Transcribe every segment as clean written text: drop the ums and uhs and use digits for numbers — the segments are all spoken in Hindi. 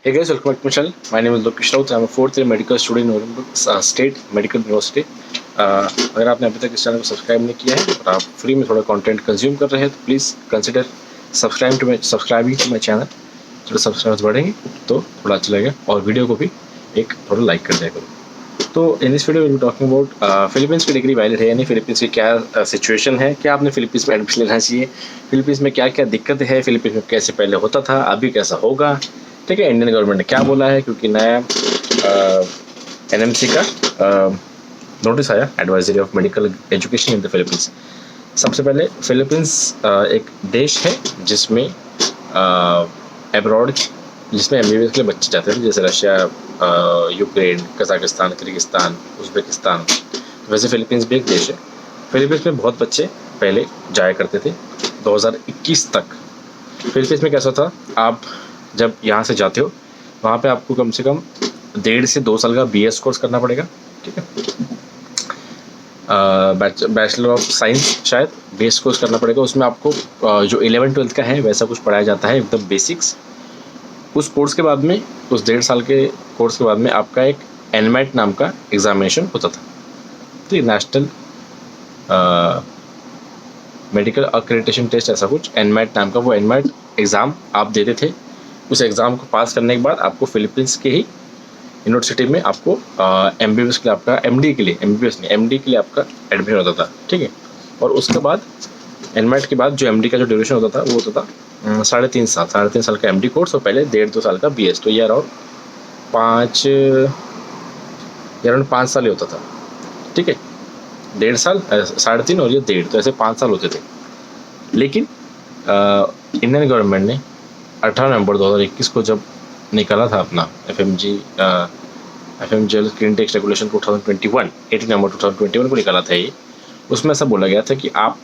Hey guys, welcome back to my channel. My name is Lokesh Raut. I'm a fourth year medical student in Nuremberg State Medical University. अगर आपने अभी तक इस चैनल को सब्सक्राइब नहीं किया है और आप फ्री में थोड़ा कंटेंट कंज्यूम कर रहे हैं तो please consider subscribing to my channel. थोड़ा सब्सक्राइबर्स बढ़ेंगे तो थोड़ा अच्छा लगेगा और वीडियो को भी एक थोड़ा लाइक कर दिया करो. तो in this video will be talking about Philippines की डिग्री वैलिड है यानी फिलीपींस की क्या सिचुएशन है, क्या आपने फिलीपींस में एडमिशन लेना चाहिए, फिलीपींस में क्या क्या दिक्कत है, फिलीपींस में कैसे पहले होता था अभी कैसा होगा. ठीक है, इंडियन गवर्नमेंट ने क्या बोला है क्योंकि नया एनएमसी का नोटिस आया, advisory of medical education in the Philippines. सबसे पहले फिलीपींस एक देश है जिसमें एब्रॉड जिसमें एमबीबीएस के लिए बच्चे जाते थे, जैसे Russia, Ukraine, Kazakhstan, Kyrgyzstan, Uzbekistan. वैसे फिलीपींस भी एक देश है. फिलीपींस में बहुत बच्चे पहले जाया करते थे 2021 तक. फिलीपींस में कैसा था, आप जब यहाँ से जाते हो वहाँ पे आपको कम से कम 1.5 से 2 साल का BS कोर्स करना पड़ेगा. ठीक है, बैचलर ऑफ साइंस शायद BS कोर्स करना पड़ेगा. उसमें आपको जो 11-12 का है वैसा कुछ पढ़ाया जाता है, एकदम बेसिक्स. उस कोर्स के बाद में, उस 1.5 साल के कोर्स के बाद में आपका एक NMAT नाम का एग्जामिनेशन होता था. तो नेशनल मेडिकल अक्रेडिटेशन टेस्ट, ऐसा कुछ NMAT नाम का, वो NMAT एग्ज़ाम आप देते थे. उस एग्ज़ाम को पास करने के बाद आपको फिलीपींस के ही यूनिवर्सिटी में आपको MBBS के लिए, आपका MD के लिए, MBBS नहीं MD के लिए आपका एडमिशन होता था. ठीक है, और उसके बाद NMAT के बाद जो MD का जो ड्यूरेशन होता था वो होता था 3.5 साल का MD कोर्स और पहले 1.5-2 साल का BS. तो ये अराउंड 5 साल ही होता था. ठीक है, 1.5 साल, 3.5 और ये 1.5, तो ऐसे 5 साल होते थे. लेकिन इंडियन गवर्नमेंट ने 18 नवंबर 2021 को जब निकाला था अपना FMGL स्क्रीन टेक्स रेगुलेशन 2021, 18 नवंबर 2021 को निकाला था ये. उसमें ऐसा बोला गया था कि आप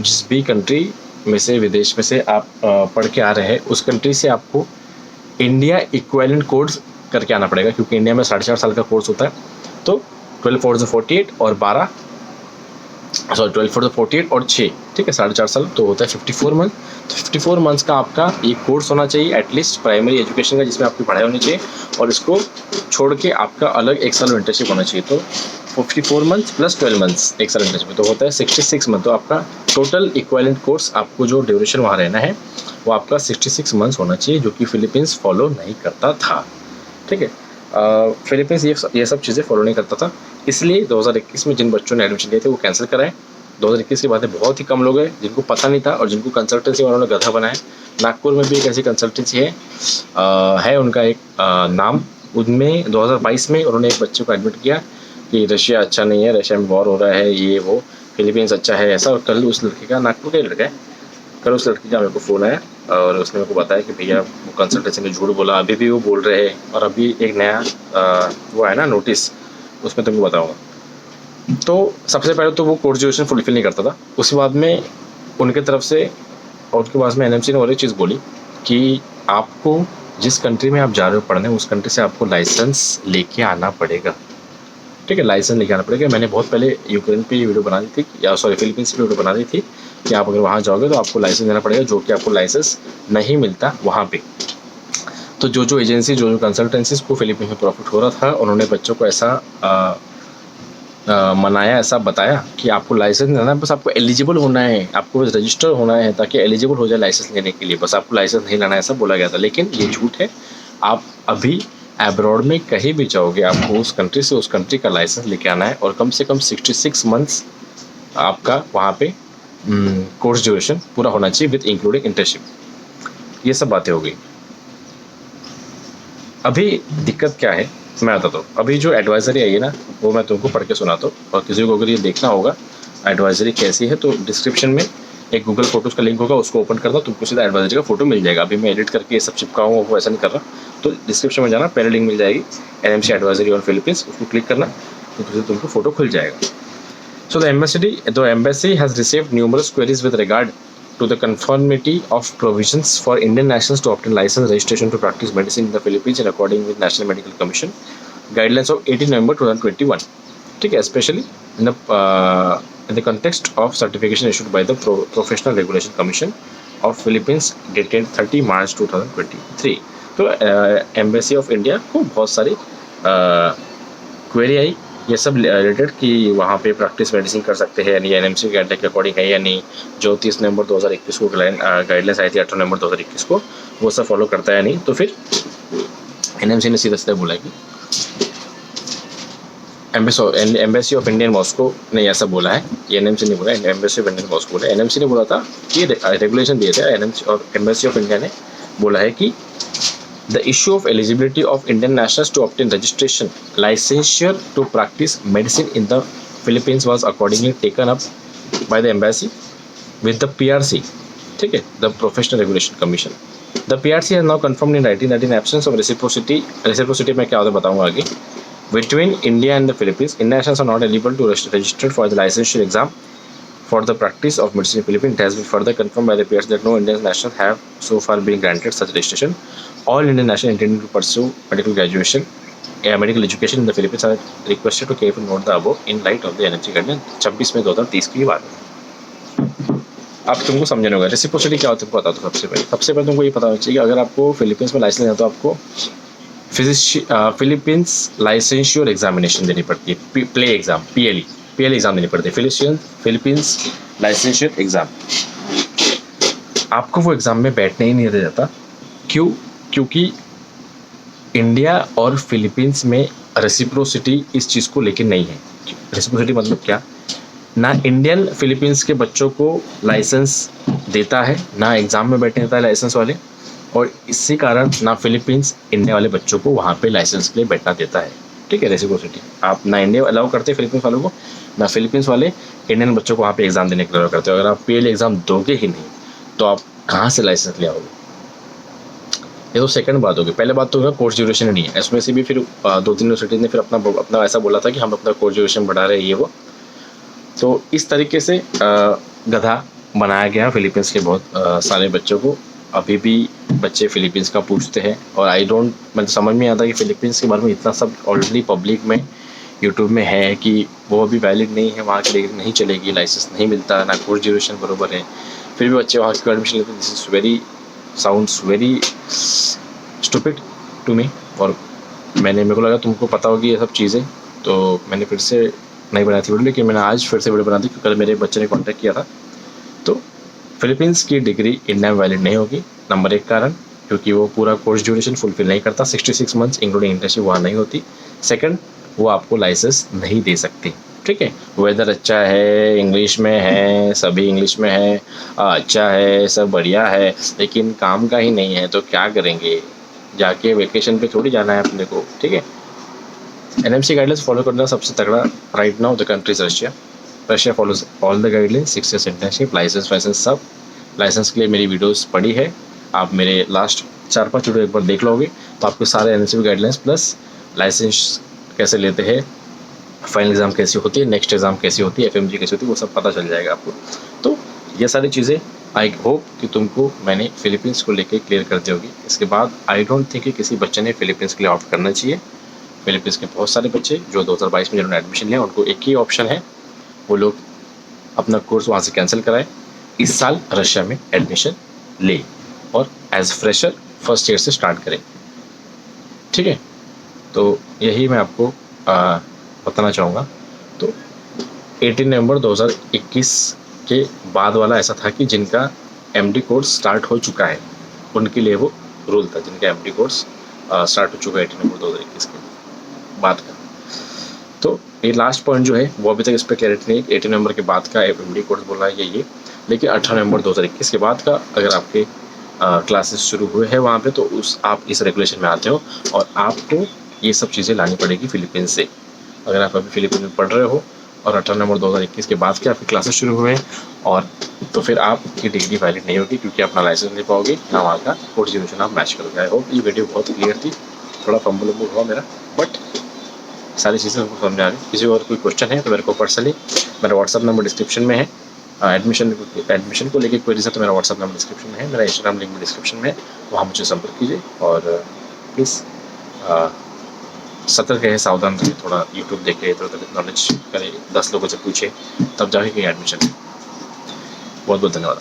जिस भी कंट्री में से, विदेश में से आप पढ़ के आ रहे हैं, उस कंट्री से आपको इंडिया इक्विवेलेंट कोर्स करके आना पड़ेगा, क्योंकि इंडिया में 4.5 साल का कोर्स होता है. तो 12 4 48 और 12 4 48 और 6, ठीक है, 4.5 साल तो होता है 54 मंथ. तो 54 मंथ्स का आपका ये कोर्स होना चाहिए एटलीस्ट प्राइमरी एजुकेशन का, जिसमें आपकी पढ़ाई होनी चाहिए, और इसको छोड़ के आपका अलग 1 साल इंटर्नशिप होना चाहिए. तो 54 मंथ्स प्लस 12 मंथ्स 1 साल इंटर्नशिप तो होता है 66 मंथ. तो आपका टोटल इक्विवेलेंट कोर्स, आपको जो ड्यूरेशन वहाँ रहना है वो आपका 66 मंथ्स होना चाहिए, जो कि फिलीपींस फॉलो नहीं करता था. ठीक है, फिलीपींस ये सब चीज़ें फॉलो नहीं करता था. इसलिए 2021 में जिन बच्चों ने एडमिशन लिए थे वो कैंसिल कराए. 2021 की बातें बहुत ही कम लोग हैं जिनको पता नहीं था और जिनको कंसल्टेंसी वालों ने गधा बनाया. नागपुर में भी एक ऐसी कंसल्टेंसी है उनका एक नाम. उनमें 2022 में उन्होंने एक बच्चे को एडमिट किया कि रशिया अच्छा नहीं है, रशिया में वॉर हो रहा है, ये वो, फिलीपींस अच्छा है, ऐसा. और कल उस लड़के का, नागपुर का लड़का है, कल उस लड़की का मेरे को फ़ोन आया और उसने मेरे को बताया कि भैया वो कंसल्टेंसी ने झूठ बोला, अभी भी वो बोल रहे हैं, और अभी एक नया वो है ना नोटिस, उसमें तुमको बताऊँगा. तो सबसे पहले तो वो कोर्स ड्यूरेशन फुलफिल नहीं करता था. उसके बाद में उनके तरफ से और उसके बाद में NMC ने और एक चीज़ बोली कि आपको जिस कंट्री में आप जा रहे हो पढ़ने, उस कंट्री से आपको लाइसेंस लेके आना पड़ेगा. ठीक है, लाइसेंस लेके आना पड़ेगा. मैंने बहुत पहले यूक्रेन पे वीडियो बना दी थी, या सॉरी फिलीपींस पे वीडियो बना दी थी कि आप अगर वहाँ जाओगे तो आपको लाइसेंस देना पड़ेगा, जो कि आपको लाइसेंस नहीं मिलता वहाँ पे. तो जो एजेंसी, जो कंसल्टेंसीज को फिलीपींस में प्रॉफिट हो रहा था, उन्होंने बच्चों को ऐसा मनाया, ऐसा बताया कि आपको लाइसेंस लेना है, बस आपको एलिजिबल होना है, आपको बस रजिस्टर होना है ताकि एलिजिबल हो जाए लाइसेंस लेने के लिए, बस आपको लाइसेंस नहीं लाना है, ऐसा बोला गया था. लेकिन ये झूठ है. आप अभी एब्रॉड में कहीं भी जाओगे, आपको उस कंट्री से उस कंट्री का लाइसेंस लेके आना है और कम से कम 66 मंथ्स आपका वहाँ पे कोर्स ड्यूरेशन पूरा होना चाहिए विद इंक्लूडिंग इंटर्नशिप. ये सब बातें हो गई. अभी दिक्कत क्या है मैं बताता हूँ. अभी जो एडवाइजरी आई है ना, वो मैं तुमको पढ़ के सुनाता हूँ, और किसी को अगर ये देखना होगा एडवाइजरी कैसी है तो डिस्क्रिप्शन में एक गूगल फोटोज़ का लिंक होगा, उसको ओपन करना, तुमको सीधा एडवाइजरी का फोटो मिल जाएगा. अभी मैं एडिट करके ये सब चिपकाऊँ, वो ऐसा नहीं कर रहा. तो डिस्क्रिप्शन में जाना, पहले लिंक मिल जाएगी NMC एडवाइजरी ऑन फिलीपींस, उसको क्लिक करना तो तुमको फोटो खुल जाएगा. So the embassy has received numerous queries with regard to the conformity of provisions for Indian nationals to obtain license registration to practice medicine in the Philippines in according with National Medical Commission guidelines of 18 November 2021. ठीक है, especially in the context of certification issued by the Professional Regulation Commission of Philippines dated 30 March 2023. तो एम्बेसी ऑफ इंडिया को बहुत सारी क्वेरी आई ये सब रिलेटेड कि वहाँ पे प्रैक्टिस मेडिसिन कर सकते हैं यानी एनएमसी गाइडलाइन के अकॉर्डिंग है या नहीं, जो 30 नवंबर 2021 को गाइडलाइंस आई थी 18 नवंबर 2021 को, वो सब फॉलो करता है नहीं। तो फिर एनएमसी ने सीधा सीधा बोला कि एम्बेसी ऑफ इंडियन मॉस्को ने ऐसा बोला है, ये एनएमसी ने बोला, एम्बेसी ऑफ इंडियन मॉस्को बोला। एनएमसी ने बोला था कि रेगुलेशन दिए थे, एनएमसी और एम्बेसी ऑफ इंडिया ने बोला है कि the issue of eligibility of Indian nationals to obtain registration licensure to practice medicine in the Philippines was accordingly taken up by the embassy with the PRC, ठीक है, the Professional Regulation Commission. The PRC has now confirmed in writing that in absence of reciprocity में क्या होता है बताऊंगा आगे, between India and the Philippines, Indian nationals are not eligible to register for the licensure exam for the practice of medicine in Philippines. It has been further confirmed by the PRC that no Indian nationals have so far been granted such registration. All Indian nationals intending to pursue medical education in the Philippines are requested to carefully note the above in light of the NMC guideline 26 मई 2030 की बात है। अब तुमको समझने होगा रेसिप्रोसिटी क्या होता है, तुमको बता दो। सबसे पहले तुमको ये पता होना चाहिए कि अगर आपको फिलीपींस में लाइसेंस है तो आपको फिलीपींस लाइसेंश्योर एग्जामिनेशन देनी पड़ती है, प्ले एग्जाम, पीएल एग्जाम देनी पड़ती है, फिलीपींस लाइसेंश्योर एग्जाम। आपको वो एग्जाम में बैठने ही नहीं दिया जाता। क्यों? क्योंकि इंडिया और फिलीपींस में रेसिप्रोसिटी इस चीज़ को लेकर नहीं है। रेसिप्रोसिटी मतलब क्या? ना इंडियन फिलीपींस के बच्चों को लाइसेंस देता है, ना एग्ज़ाम में बैठने देता है लाइसेंस वाले, और इसी कारण ना फिलीपींस इंडिया वाले बच्चों को वहाँ पे लाइसेंस के लिए बैठना देता है। ठीक है, रेसिप्रोसिटी आप ना इंडिया अलाउ करते फिलीपींस वालों को, ना फिलीपींस वाले इंडियन बच्चों को वहाँ पे एग्ज़ाम देने के लिए अलाउ करते हो। अगर आप पीएल एग्ज़ाम दोगे ही नहीं तो आप कहाँ से लाइसेंस ले आओगे? ये तो सेकंड बात होगी। पहले बात तो होगा कोर्स ड्यूरेशन नहीं है। इसमें से भी फिर 2-3 यूनिवर्सिटीज़ ने फिर अपना ऐसा बोला था कि हम अपना कोर्स ड्यूरेशन बढ़ा रहे हैं ये वो। तो इस तरीके से गधा बनाया गया फिलीपींस के बहुत सारे बच्चों को। अभी भी बच्चे फिलीपींस का पूछते हैं और मतलब समझ में आता कि फिलीपींस के बारे में इतना सब ऑलरेडी पब्लिक में यूट्यूब में है कि वो अभी वैलिड नहीं है, वहाँ की डिग्री नहीं चलेगी, लाइसेंस नहीं मिलता, ना कोर्स ड्यूरेशन बरोबर है, फिर भी बच्चे वहाँ की एडमिशन लेते हैं। This is sounds very stupid to me. और मेरे को लगा तुमको पता होगी ये सब चीज़ें, तो मैंने फिर से नहीं बनाई थी वीडियो, लेकिन मैंने आज फिर से वीडियो बना दी क्योंकि कल मेरे बच्चे ने कॉन्टैक्ट किया था। तो फिलीपींस की डिग्री इंडिया में वैलिड नहीं होगी। नंबर 1 कारण क्योंकि वो पूरा कोर्स ड्यूरेशन फुलफिल नहीं करता, 66 मंथ्स इंक्लूडिंग इंटर्नशिप वहाँ नहीं होती। सेकंड, वो आपको लाइसेंस नहीं दे सकती। ठीक है, वेदर अच्छा है, इंग्लिश में है, सभी इंग्लिश में है, अच्छा है, सब बढ़िया है, लेकिन काम का ही नहीं है तो क्या करेंगे? जाके वेकेशन पे थोड़ी जाना है अपने को। ठीक है, एनएमसी गाइडलाइंस फॉलो करना सबसे तगड़ा right now the country is Russia follows all the guidelines, 6 years internship, licence सब। लाइसेंस के लिए मेरी वीडियोस पड़ी है, आप मेरे लास्ट 4-5 वीडियो एक बार देख लोगे तो आपको सारे एनएमसी गाइडलाइंस प्लस लाइसेंस कैसे लेते हैं, फाइनल एग्ज़ाम कैसी होती है, नेक्स्ट एग्ज़ाम कैसी होती है, एफएमजी कैसी होती है, वो सब पता चल जाएगा आपको। तो ये सारी चीज़ें आई होप कि तुमको मैंने फिलीपींस को लेके क्लियर कर दी होगी। इसके बाद आई डोंट थिंक कि किसी बच्चे ने फिलीपींस के लिए ऑप्ट करना चाहिए। फिलीपींस के बहुत सारे बच्चे जो 2022 में जिन्होंने एडमिशन लिया उनको एक ही ऑप्शन है, वो लोग अपना कोर्स वहाँ से कैंसिल कराएं, इस साल रशिया में एडमिशन ले और एज फ्रेशर फर्स्ट ईयर से स्टार्ट करें। ठीक है, तो यही मैं आपको बताना चाहूँगा। तो 18 नवंबर 2021 के बाद वाला ऐसा था कि जिनका एमडी कोर्स स्टार्ट हो चुका है उनके लिए वो रूल था, जिनका एमडी कोर्स स्टार्ट हो चुका है 18 नवंबर 2021 के बाद का। तो ये लास्ट पॉइंट जो है वो अभी तक इस पर क्लैरिटी नहीं है। 18 नवंबर के बाद का एमडी कोर्स बोला है ये, लेकिन 18 नवंबर 2021 के बाद का अगर आपके क्लासेस शुरू हुए हैं वहाँ पे तो आप इस रेगुलेशन में आते हो और आपको ये सब चीज़ें लानी पड़ेगी फिलीपींस से। अगर आप अभी फिलीपींस में पढ़ रहे हो और 18 नवंबर 2021 के बाद के आपके क्लासेस शुरू हुए हैं और तो फिर आपकी डिग्री वैलिड नहीं होगी क्योंकि अपना लाइसेंस ले पाओगे ना वहाँ का कोर्स ड्यूरेशन आप मैच करोगे। आई होप ये वीडियो बहुत क्लियर थी, थोड़ा फंबल हुआ मेरा, बट सारी चीज़ें हमको समझ आ रही। किसी और कोई क्वेश्चन है तो मेरे को पर्सनली मेरा व्हाट्सअप नंबर डिस्क्रिप्शन में है। एडमिशन को लेकर कोई रीज़न तो मेरा व्हाट्सअप नंबर डिस्क्रिप्शन में है, मेरा इंस्टाग्राम लिंक भी डिस्क्रिप्शन में है, वहाँ मुझे संपर्क कीजिए। और प्लीज़ सतर्क है, सावधान रहिए, थोड़ा यूट्यूब देखे, इधर नॉलेज करें, 10 लोगों से पूछे तब जाके कहीं एडमिशन। बहुत बहुत धन्यवाद।